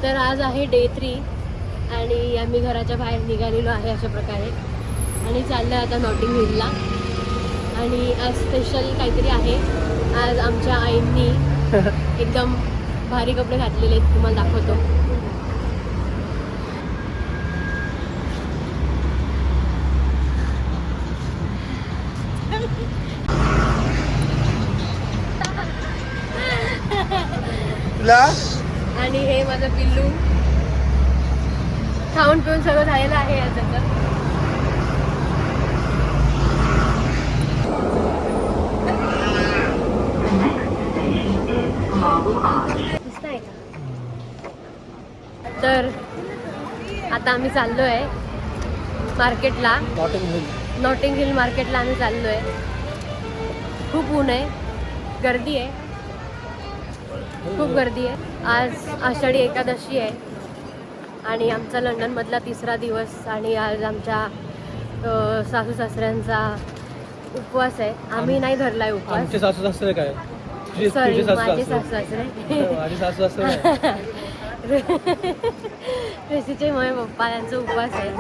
तर आज आहे डे 3 आणि आम्ही घराच्या बाहेर निघालेलो आहे अशा प्रकारे आणि चाललं आता नॉटिंग हिलला. आणि आज स्पेशल काहीतरी आहे. आज आमच्या आईंनी एकदम भारी कपडे घातलेले आहेत, तुम्हाला दाखवतो. आणि हे माझं पिल्लू खाऊन पिऊन सगळं झालेलं आहे याचं. तर आता आम्ही चाललोय मार्केटला, नॉटिंग हिल मार्केटला आम्ही चाललोय. खूप ऊन आहे, गर्दी आहे, खूप गर्दी आहे. आज आषाढी एकादशी आहे आणि आमचा लंडनमधला 3रा दिवस आणि आज आमच्या सासू सासऱ्यांचा उपवास आहे. आम्ही नाही धरलाय उपवास. आमचे सासू सासरे काय? सॉरी, माझे सासू सासरे. माझे सासू सासरे ऋषीचे मम्मी पप्पा यांचा उपवास आहे.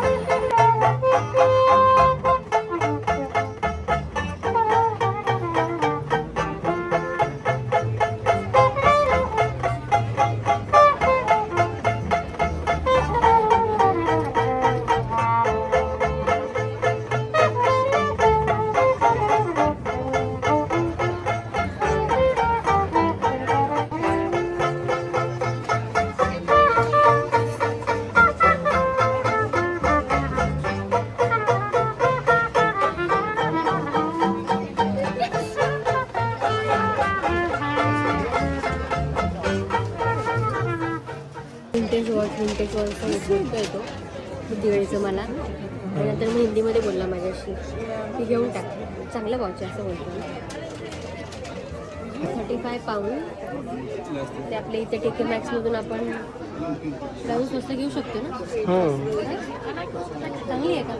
विंटेज वॉचचा बोलतो येतो दिवाळीचं मला आणि नंतर मग हिंदीमध्ये बोलला माझ्याशी ती घेऊन टाक, चांगलं वॉच आहे असं बोलतो. 35 पाऊंड ते आपल्या इथे टेके मॅक्समधून आपण जाऊन स्वस्त घेऊ शकतो ना. चांगली आहे का?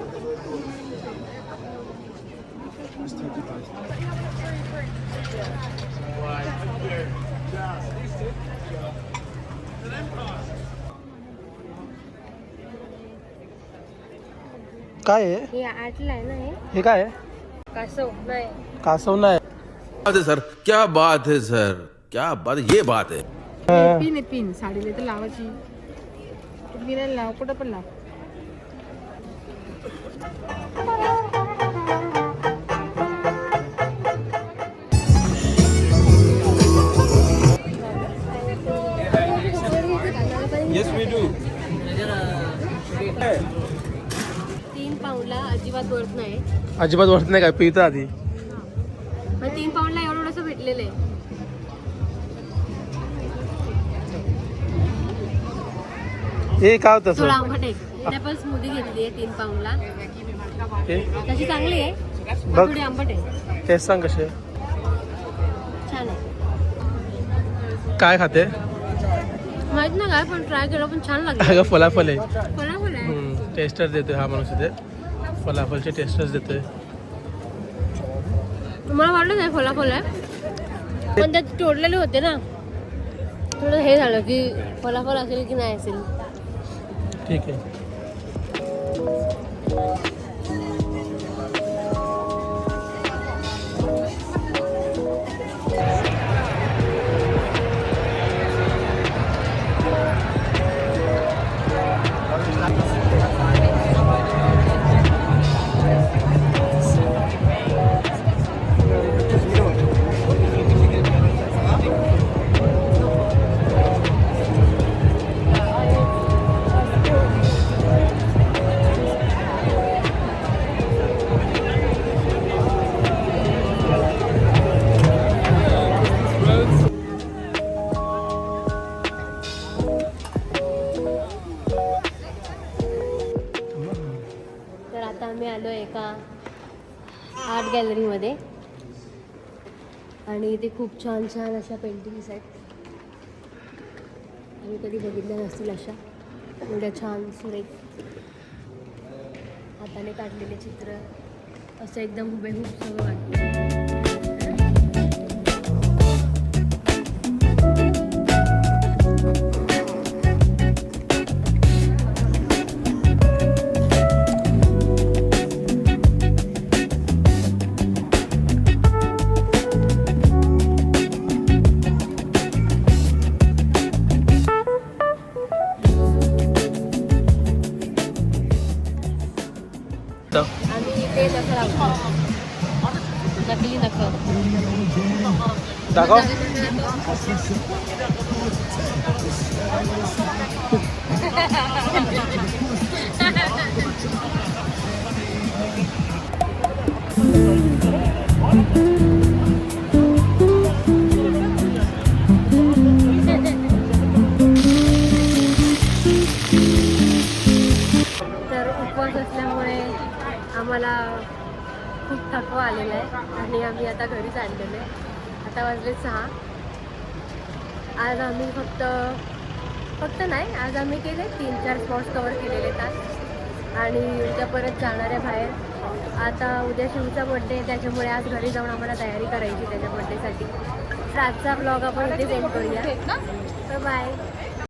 काय आहे हे 8ला आहे ना. हे काय आहे? कासव नाही, कासव नाही. सर क्या बात है सर, क्या बात, ये बात है. पिन आहे, पिन साडीला तर लावायची. पिनाला लाव, कुठं पण लाव. Yes we do. 3 पाऊंडला अजिबात वर्थ नाही. अजिबात वाटत नाही काय पिता आधी. मग 3 पाऊंडला एवढं भेटलेलं आहे. हे काय होतं थोडं आंबट आहे. ॲपल स्मूदी घेतली आहे 3 पाऊंडला. तशी चांगली आहे, बघ. थोडी आंबट आहे. टेस्ट सांग कसे. छान आहे. काय खाते? माहित ना काय, पण ट्राय केलं पण छान लागलं. अगं फलाफल आहे. फलाफल आहे. टेस्टर देतोय हा माणूस इथे. फलाफलचे टेस्टर्स देतोय. मला वाटलं नाही फलाफल आहे, पण त्यात तोडलेले होते ना, थोडं हे झालं की फलाफल असेल की नाही असेल. ठीक आहे. आर्ट गॅलरीमध्ये आणि इथे खूप छान छान अशा पेंटिंग्स आहेत. आम्ही कधी बघितल्या नसतील अशा एवढ्या छान सुरेख हाताने काढलेले चित्र असं एकदम हुबेहूब सगळं वाटतं. दाखव. तर उपवास असल्यामुळे आम्हाला खूप थकवा आलेला आहे आणि आम्ही आता घरी चाललेलो आहे. आता वाजले 6. आज आम्ही फक्त नाही, आज आम्ही केले 3-4 स्पॉट्स कवर केलेले आहेत आणि उद्या परत जाणार आहे बाहेर. आता उद्या शिवचा बड्डे आहे, त्याच्यामुळे आज घरी जाऊन आम्हाला तयारी करायची त्याच्या बड्डेसाठी. तर आजचा ब्लॉग आपण इथे एंड करूया. तर बाय.